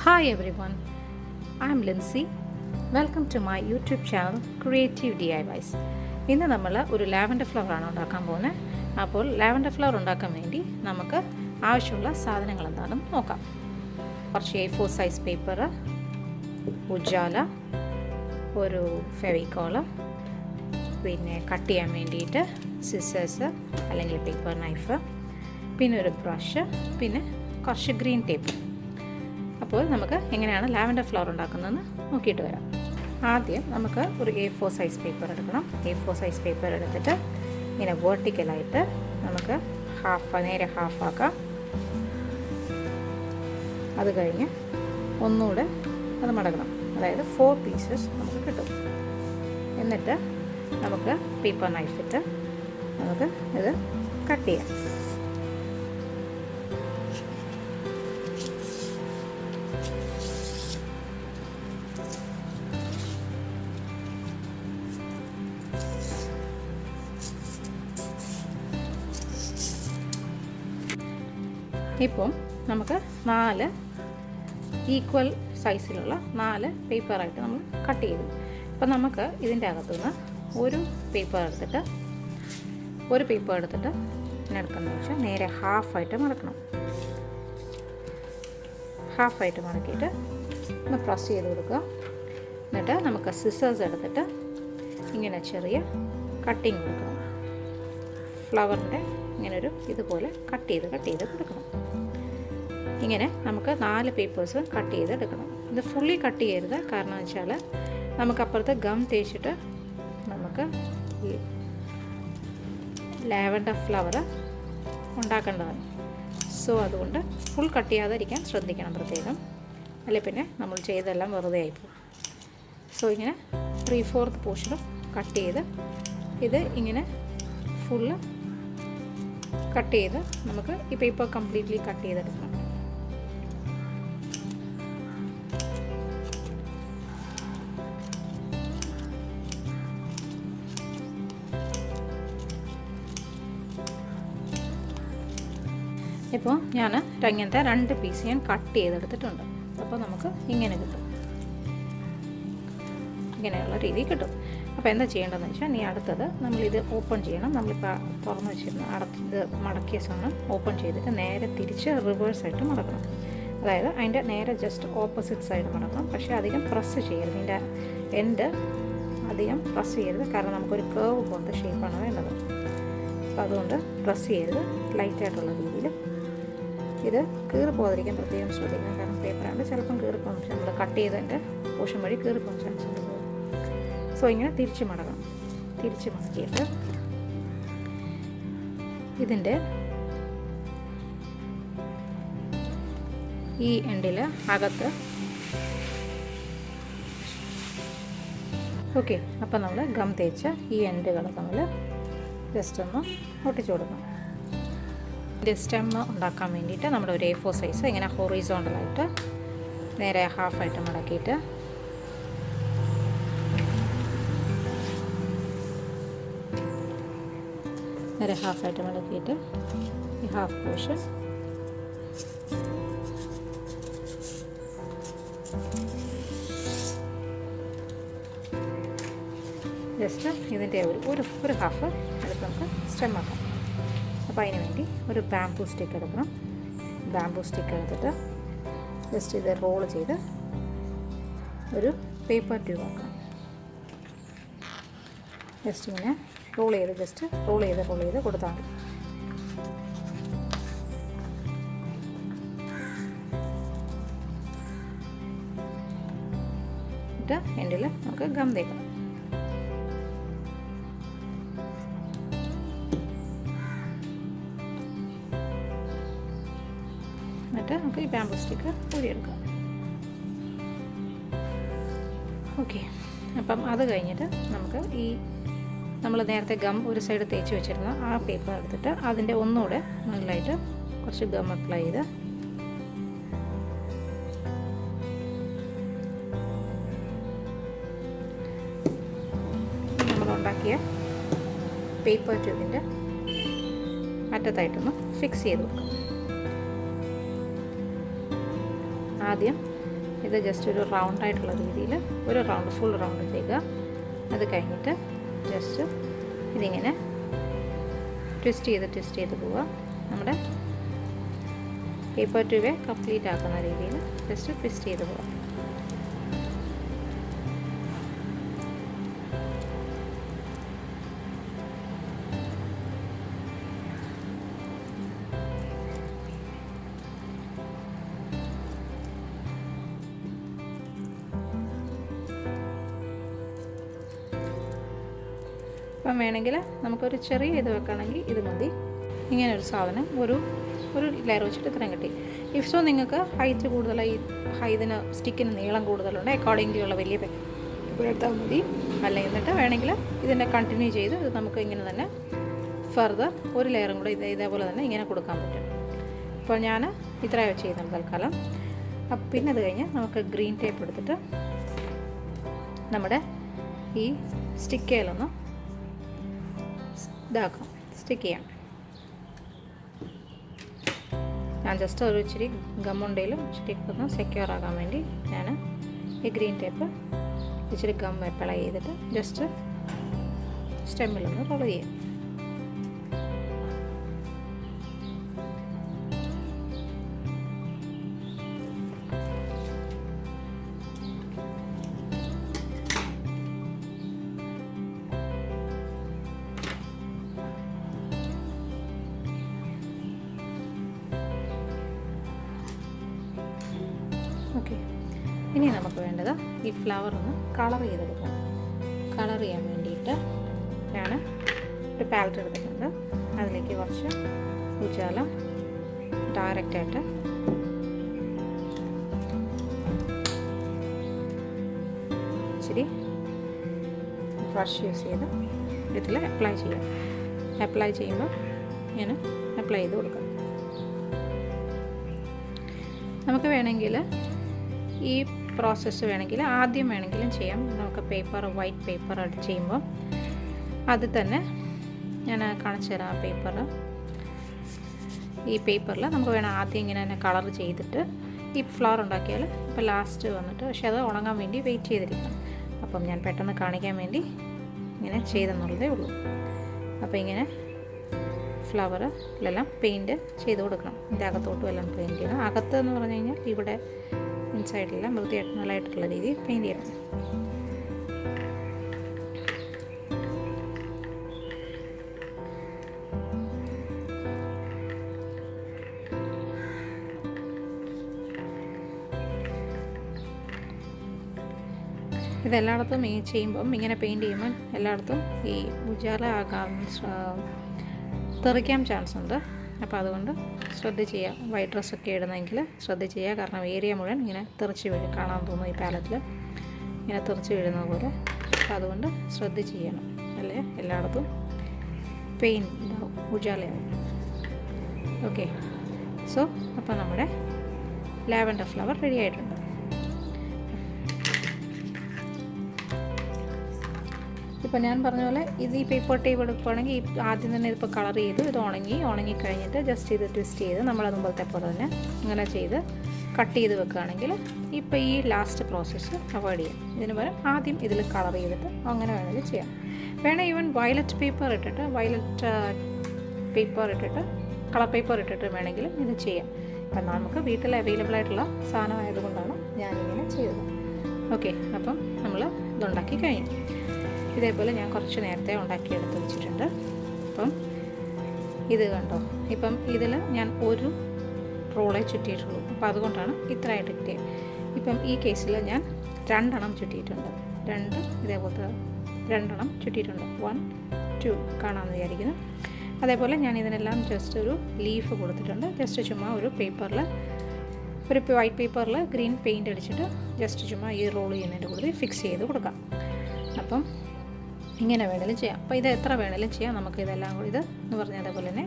Hi everyone, I'm Lincy. Welcome to my YouTube channel Creativediyylence. ഇന്ന് നമ്മൾ ഒരു lavender flower ആണ് ഉണ്ടാക്കാൻ പോകുന്നത്. അപ്പോൾ ലാവൻഡർ ഫ്ലവർ ഉണ്ടാക്കാൻ വേണ്ടി നമുക്ക് ആവശ്യമുള്ള സാധനങ്ങൾ എന്താണെന്ന് നോക്കാം. കുറച്ച് A4 സൈസ് പേപ്പർ, ഉജാല, ഒരു ഫെവിക്കോൾ, പിന്നെ കട്ട് ചെയ്യാൻ വേണ്ടിയിട്ട് സിസേഴ്സ് അല്ലെങ്കിൽ പേപ്പർ നൈഫ്, പിന്നെ ഒരു ബ്രഷ്, പിന്നെ കുറച്ച് ഗ്രീൻ ടേപ്പ്. അപ്പോൾ നമുക്ക് എങ്ങനെയാണ് ലാവൻഡർ ഫ്ലവർ ഉണ്ടാക്കുന്നതെന്ന് നോക്കിയിട്ട് വരാം. ആദ്യം നമുക്ക് ഒരു A4 സൈസ് പേപ്പർ എടുക്കണം. A4 സൈസ് പേപ്പർ എടുത്തിട്ട് ഇങ്ങനെ വെർട്ടിക്കലായിട്ട് നമുക്ക് നേരെ ഹാഫ് ആക്കാം. അത് കഴിഞ്ഞ് ഒന്നുകൂടെ അത് മടങ്ങണം. അതായത് 4 പീസസ് നമുക്ക് കിട്ടും. എന്നിട്ട് നമുക്ക് പേപ്പർ നൈഫിട്ട് നമുക്ക് ഇത് കട്ട് ചെയ്യാം. ഇപ്പം നമുക്ക് 4 ഈക്വൽ സൈസിലുള്ള 4 പേപ്പറായിട്ട് നമ്മൾ കട്ട് ചെയ്തു. അപ്പം നമുക്ക് ഇതിൻ്റെ അകത്തുനിന്ന് ഒരു പേപ്പർ എടുത്തിട്ട് ഇങ്ങനെ എടുക്കുന്നത് വെച്ചാൽ നേരെ ഹാഫായിട്ട് മടക്കണം. ഹാഫായിട്ട് മടക്കിയിട്ട് ഒന്ന് പ്രസ് ചെയ്ത് കൊടുക്കുക. എന്നിട്ട് നമുക്ക് സിസേഴ്സ് എടുത്തിട്ട് ഇങ്ങനെ ചെറിയ കട്ടിങ് കൊടുക്കണം. ഫ്ലവറിൻ്റെ ഇങ്ങനൊരു ഇതുപോലെ കട്ട് ചെയ്ത് കൊടുക്കണം. ഇങ്ങനെ നമുക്ക് 4 പേപ്പേഴ്സ് കട്ട് ചെയ്തെടുക്കണം. ഇത് ഫുള്ളി കട്ട് ചെയ്യരുത്, കാരണം വെച്ചാൽ നമുക്കപ്പുറത്ത് ഗം തേച്ചിട്ട് നമുക്ക് ഈ ലാവൻഡർ ഫ്ലവർ ഉണ്ടാക്കേണ്ടതാണ്. സോ അതുകൊണ്ട് ഫുൾ കട്ട് ചെയ്യാതിരിക്കാൻ ശ്രദ്ധിക്കണം പ്രത്യേകം, അല്ലെ പിന്നെ നമ്മൾ ചെയ്തെല്ലാം വെറുതെ ആയിപ്പോകും. സോ ഇങ്ങനെ 3/4 പോർഷനും കട്ട് ചെയ്ത് ഇത് ഇങ്ങനെ ഫുള്ള് കട്ട് ചെയ്ത് നമുക്ക് ഈ പേപ്പർ കംപ്ലീറ്റ്ലി കട്ട് ചെയ്തെടുക്കണം. ഇപ്പോൾ ഞാൻ ഇങ്ങനത്തെ 2 പീസ് ഞാൻ കട്ട് ചെയ്തെടുത്തിട്ടുണ്ട്. അപ്പോൾ നമുക്ക് ഇങ്ങനെ കിട്ടും, ഇങ്ങനെയുള്ള രീതി കിട്ടും. അപ്പോൾ എന്താ ചെയ്യേണ്ടതെന്ന് വെച്ചാൽ ഇനി അടുത്തത് നമ്മളിത് ഓപ്പൺ ചെയ്യണം. നമ്മളിപ്പോൾ തുറന്ന് വെച്ചിരുന്ന ഇത് മടക്കിയ സാധനം ഓപ്പൺ ചെയ്തിട്ട് നേരെ തിരിച്ച് റിവേഴ്സായിട്ട് മടക്കണം. അതായത് അതിൻ്റെ നേരെ ജസ്റ്റ് ഓപ്പോസിറ്റ് സൈഡ് മടക്കണം. പക്ഷേ അധികം പ്രസ് ചെയ്യരുത്, ഇതിൻ്റെ എൻഡ് അധികം പ്രസ് ചെയ്യരുത്, കാരണം നമുക്കൊരു കേർവ് പോലത്തെ ഷേപ്പാണ് വേണ്ടത്. അപ്പോൾ അതുകൊണ്ട് പ്രസ് ചെയ്യരുത്, ലൈറ്റായിട്ടുള്ള രീതിയിൽ. ഇത് കീറിപ്പോകാതിരിക്കാൻ പ്രത്യേകം ശ്രദ്ധിക്കണം, കാരണം പേപ്പറാണ്ട് ചിലപ്പം കീറിപ്പോകും. പക്ഷെ നമ്മൾ കട്ട് ചെയ്തതിൻ്റെ പോഷൻ വഴി കീറിപ്പോകാൻ ചാൻസ് ഉണ്ട്. സോ ഇങ്ങനെ തിരിച്ച് മടക്കിയിട്ട് ഇതിൻ്റെ ഈ എൻഡിൽ അകത്ത് ഓക്കെ. അപ്പം നമ്മൾ ഗം തേച്ച് ഈ എൻഡുകൾ നമ്മൾ ജസ്റ്റ് ഒന്ന് ഒട്ടിച്ചു കൊടുക്കണം. ഇതിൻ്റെ സ്റ്റെം ഉണ്ടാക്കാൻ വേണ്ടിയിട്ട് നമ്മുടെ ഒരു A4 സൈസ് ഇങ്ങനെ ഹൊറിസോണ്ടലായിട്ട് നേരെ ഹാഫായിട്ട് മടക്കിയിട്ട് ഈ ഹാഫ് പോർഷൻ ജസ്റ്റ് ഇതിൻ്റെ ഒരു ഹാഫ് എടുത്ത് നമുക്ക് സ്റ്റെം ആക്കാം. അപ്പോൾ അതിന് വേണ്ടി ഒരു ബാംബൂ സ്റ്റിക്ക് എടുക്കണം. ബാംബൂ സ്റ്റിക്ക് എടുത്തിട്ട് ജസ്റ്റ് ഇത് റോൾ ചെയ്ത് ഒരു പേപ്പർ ട്യൂബ് ആക്കാം. ജസ്റ്റ് ഇങ്ങനെ റോൾ ചെയ്ത് കൊടുത്താൽ മതി. എന്നിട്ട് എൻഡിൽ നമുക്ക് ഗം തേക്കാം. എന്നിട്ട് നമുക്ക് ഈ ബാംബൂ സ്റ്റിക്ക് ഊരിയെടുക്കാം. ഓക്കെ. അപ്പം അത് കഴിഞ്ഞിട്ട് നമുക്ക് ഈ നമ്മൾ നേരത്തെ ഗം ഒരു സൈഡ് തേച്ച് വെച്ചിരുന്ന ആ പേപ്പർ എടുത്തിട്ട് അതിൻ്റെ ഒന്നുകൂടെ നല്ലതായിട്ട് കുറച്ച് ഗം അപ്ലൈ ചെയ്ത് നമ്മളുണ്ടാക്കിയ പേപ്പർ ട്യൂബിൻ്റെ അറ്റത്തായിട്ടൊന്ന് ഫിക്സ് ചെയ്ത് കൊടുക്കാം. ആദ്യം ഇത് ജസ്റ്റ് ഒരു റൗണ്ടായിട്ടുള്ള രീതിയിൽ ഒരു റൗണ്ട് ഫുൾ റൗണ്ട് ചെയ്യുക. അത് കഴിഞ്ഞിട്ട് ജസ്റ്റ് ഇതിങ്ങനെ ട്വിസ്റ്റ് ചെയ്ത് പോവുക. നമ്മുടെ പേപ്പർ ട്യൂബെ കംപ്ലീറ്റ് ആക്കുന്ന രീതിയിൽ ജസ്റ്റ് ട്വിസ്റ്റ് ചെയ്ത് പോവുക. അപ്പം വേണമെങ്കിൽ നമുക്കൊരു ചെറിയ ഇത് വെക്കണമെങ്കിൽ ഇത് മതി. ഇങ്ങനെ ഒരു സാധനം ഒരു ലെയർ വെച്ചിട്ട് ഇത്രയും കിട്ടി. ഇഫ് സോ നിങ്ങൾക്ക് ഹൈറ്റ് കൂടുതലായി, ഇതിന് സ്റ്റിക്കിന് നീളം കൂടുതലുണ്ട്, അക്കോർഡിംഗ്ലി ഉള്ള വലിയ പേപ്പർ എടുത്താൽ മതി. അല്ലെങ്കിൽ എന്നിട്ട് വേണമെങ്കിൽ ഇതിൻ്റെ കണ്ടിന്യൂ ചെയ്ത് ഇത് നമുക്ക് ഇങ്ങനെ തന്നെ ഫർദർ ഒരു ലെയറും കൂടെ ഇതേപോലെ തന്നെ ഇങ്ങനെ കൊടുക്കാൻ പറ്റും. അപ്പോൾ ഞാൻ ഇത്രയും ചെയ്യുന്നുണ്ട് തൽക്കാലം. അപ്പം പിന്നെ അത് കഴിഞ്ഞ് നമുക്ക് ഗ്രീൻ ടേപ്പ് എടുത്തിട്ട് നമ്മുടെ ഈ സ്റ്റിക്കേലൊന്ന് ഇതാക്കാം, സ്റ്റിക്ക് ചെയ്യാം. ഞാൻ ജസ്റ്റ് ഒരു ഇച്ചിരി ഗമ്മുണ്ടെങ്കിലും സ്റ്റിക്ക് ഒന്ന് സെക്യൂർ ആകാൻ വേണ്ടി ഞാൻ ഈ ഗ്രീൻ ടേപ്പ് ഇച്ചിരി ഗം അപ്ലൈ ചെയ്തിട്ട് ജസ്റ്റ് സ്റ്റെമ്മിലൊന്ന് റോൾ ചെയ്യാം. ഓക്കെ, ഇനി നമുക്ക് വേണ്ടത് ഈ ഫ്ലവർ ഒന്ന് കളർ ചെയ്തെടുക്കണം. കളർ ചെയ്യാൻ വേണ്ടിയിട്ട് ഞാൻ ഒരു പാലറ്റ് എടുത്തിട്ടുണ്ട്. അതിലേക്ക് കുറച്ച് ഉജാല ഡയറക്റ്റായിട്ട് ഇച്ചിരി ബ്രഷ് യൂസ് ചെയ്ത് ഇതിൽ അപ്ലൈ ചെയ്യാം. അപ്ലൈ ചെയ്യുമ്പോൾ ഇങ്ങനെ അപ്ലൈ ചെയ്ത് കൊടുക്കാം. നമുക്ക് വേണമെങ്കിൽ ഈ പ്രോസസ്സ് വേണമെങ്കിൽ ആദ്യം വേണമെങ്കിലും ചെയ്യാം. നമുക്ക് വൈറ്റ് പേപ്പർ ചെയ്യുമ്പോൾ അത് തന്നെ ഞാൻ കാണിച്ചു തരാം. ഈ പേപ്പറിൽ നമുക്ക് വേണം ആദ്യം ഇങ്ങനെ തന്നെ കളർ ചെയ്തിട്ട് ഈ ഫ്ലവർ ഉണ്ടാക്കിയാൽ ഇപ്പോൾ ലാസ്റ്റ് വന്നിട്ട്, പക്ഷേ അത് ഉണങ്ങാൻ വേണ്ടി വെയിറ്റ് ചെയ്തിരിക്കണം. അപ്പം ഞാൻ പെട്ടെന്ന് കാണിക്കാൻ വേണ്ടി ഇങ്ങനെ ചെയ്തെന്നുള്ളതേ ഉള്ളൂ. അപ്പോൾ ഇങ്ങനെ ഫ്ലവറിലെല്ലാം പെയിൻറ്റ് ചെയ്ത് കൊടുക്കണം. ഇതിൻ്റെ അകത്തോട്ടും എല്ലാം പെയിൻറ്റ് ചെയ്യണം. അകത്ത് എന്ന് പറഞ്ഞു കഴിഞ്ഞാൽ ഇവിടെ ഇൻസൈഡിലെല്ലാം വൃത്തിയായിട്ട് നല്ലതായിട്ടുള്ള രീതിയിൽ പെയിൻറ്റ് ചെയ്യണം. ഇതെല്ലായിടത്തും ചെയ്യുമ്പം ഇങ്ങനെ പെയിൻറ്റ് ചെയ്യുമ്പോൾ എല്ലായിടത്തും ഈ ഉജാല ആകാൻ തെറിക്കാൻ ചാൻസ് ഉണ്ട്. അപ്പോൾ അതുകൊണ്ട് ശ്രദ്ധിച്ച് ചെയ്യുക. വൈറ്റ് ഡ്രസ്സൊക്കെ ഇടുന്നെങ്കിൽ ശ്രദ്ധിച്ച് ചെയ്യുക. കാരണം ഏരിയ മുഴുവൻ ഇങ്ങനെ തെറിച്ച് വീഴും. കാണാൻ തോന്നും ഈ പാലറ്റിൽ ഇങ്ങനെ തെറിച്ച് വീഴുന്നത് പോലെ. അപ്പോൾ അതുകൊണ്ട് ശ്രദ്ധിച്ച് ചെയ്യണം, അല്ലേ എല്ലായിടത്തും പെയിൻ ഉണ്ടാവും, ഉജാലയാവും. ഓക്കെ, സോ അപ്പോൾ നമ്മുടെ ലാവൻഡർ ഫ്ലവർ റെഡി ആയിട്ടുണ്ട്. ഇപ്പോൾ ഞാൻ പറഞ്ഞ പോലെ ഇത് ഈ പേപ്പർ ടേപ്പ് എടുക്കുകയാണെങ്കിൽ ആദ്യം തന്നെ ഇതിപ്പോൾ കളർ ചെയ്ത് ഇത് ഉണങ്ങി കഴിഞ്ഞിട്ട് ജസ്റ്റ് ഇത് ട്വിസ്റ്റ് ചെയ്ത് നമ്മളത് മുമ്പത്തെ പോലെ തന്നെ ഇങ്ങനെ ചെയ്ത് കട്ട് ചെയ്ത് വെക്കുകയാണെങ്കിൽ ഇപ്പോൾ ഈ ലാസ്റ്റ് പ്രോസസ്സ് അവോയ്ഡ് ചെയ്യാം. ഇതിന് പകരം ആദ്യം ഇതിൽ കളർ ചെയ്തിട്ട് അങ്ങനെ വേണമെങ്കിൽ ചെയ്യാം. വേണേൽ ഈവൻ വയലറ്റ് പേപ്പർ ഇട്ടിട്ട് കളർ പേപ്പർ ഇട്ടിട്ട് വേണമെങ്കിലും ഇത് ചെയ്യാം. അപ്പം നമുക്ക് വീട്ടിൽ അവൈലബിൾ ആയിട്ടുള്ള സാധനം ആയതുകൊണ്ടാണ് ഞാനിങ്ങനെ ചെയ്തത്. ഓക്കെ, അപ്പം നമ്മൾ ഇതുണ്ടാക്കി കഴിഞ്ഞു. ഇതേപോലെ ഞാൻ കുറച്ച് നേരത്തെ ഉണ്ടാക്കിയെടുത്ത് വെച്ചിട്ടുണ്ട്. അപ്പം ഇത് കണ്ടോ, ഇപ്പം ഇതിൽ ഞാൻ ഒരു റോളേ ചുറ്റിയിട്ടുള്ളൂ. അപ്പോൾ അതുകൊണ്ടാണ് ഇത്രയായിട്ട് കിട്ടിയത്. ഇപ്പം ഈ കേസിൽ ഞാൻ 2 എണ്ണം ചുറ്റിയിട്ടുണ്ട്. ഇതേപോലത്തെ 2 എണ്ണം ചുറ്റിയിട്ടുണ്ട്. 1, 2 കാണാമെന്ന് വിചാരിക്കുന്നു. അതേപോലെ ഞാൻ ഇതിനെല്ലാം ജസ്റ്റ് ഒരു ലീഫ് കൊടുത്തിട്ടുണ്ട്. ജസ്റ്റ് ചുമ്മാ ഒരു വൈറ്റ് പേപ്പറിൽ ഗ്രീൻ പെയിൻ്റ് അടിച്ചിട്ട് ജസ്റ്റ് ചുമ്മാ ഈ റോൾ ചെയ്യുന്നതിൻ്റെ കൂടെ ഫിക്സ് ചെയ്ത് കൊടുക്കാം. അപ്പം ഇങ്ങനെ വേണമെങ്കിലും ചെയ്യാം. അപ്പോൾ ഇത് എത്ര വേണമെങ്കിലും ചെയ്യാം. നമുക്ക് ഇതെല്ലാം കൂടി ഇത് എന്ന് പറഞ്ഞാൽ അതേപോലെ തന്നെ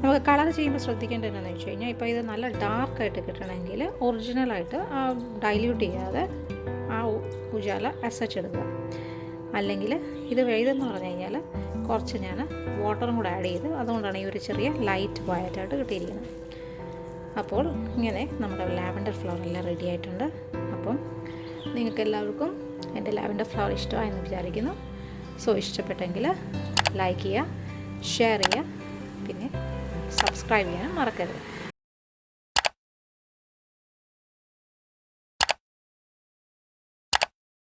നമുക്ക് കളർ ചെയ്യുമ്പോൾ ശ്രദ്ധിക്കേണ്ടത് എന്താണെന്ന് വെച്ച് കഴിഞ്ഞാൽ, ഇപ്പോൾ ഇത് നല്ല ഡാർക്കായിട്ട് കിട്ടണമെങ്കിൽ ഒറിജിനലായിട്ട് ഡൈല്യൂട്ട് ചെയ്യാതെ ആ ഉജാല അസച്ച് എടുക്കുക. അല്ലെങ്കിൽ ഇതെന്ന് പറഞ്ഞു കഴിഞ്ഞാൽ കുറച്ച് ഞാൻ വാട്ടറും കൂടെ ആഡ് ചെയ്ത്, അതുകൊണ്ടാണ് ഈ ഒരു ചെറിയ ലൈറ്റ് വയലറ്റായിട്ട് കിട്ടിയിരിക്കുന്നത്. അപ്പോൾ ഇങ്ങനെ നമ്മുടെ ലാവൻഡർ ഫ്ലവർ എല്ലാം റെഡി ആയിട്ടുണ്ട്. അപ്പോൾ അപ്പം നിങ്ങൾക്ക് എല്ലാവർക്കും എൻ്റെ ലാവൻഡർ ഫ്ലവർ ഇഷ്ടമായെന്ന് വിചാരിക്കുന്നു. സോ ഇഷ്ടപ്പെട്ടെങ്കിൽ ലൈക്ക് ചെയ്യുക, ഷെയർ ചെയ്യുക, പിന്നെ സബ്സ്ക്രൈബ് ചെയ്യാനും മറക്കരുത്.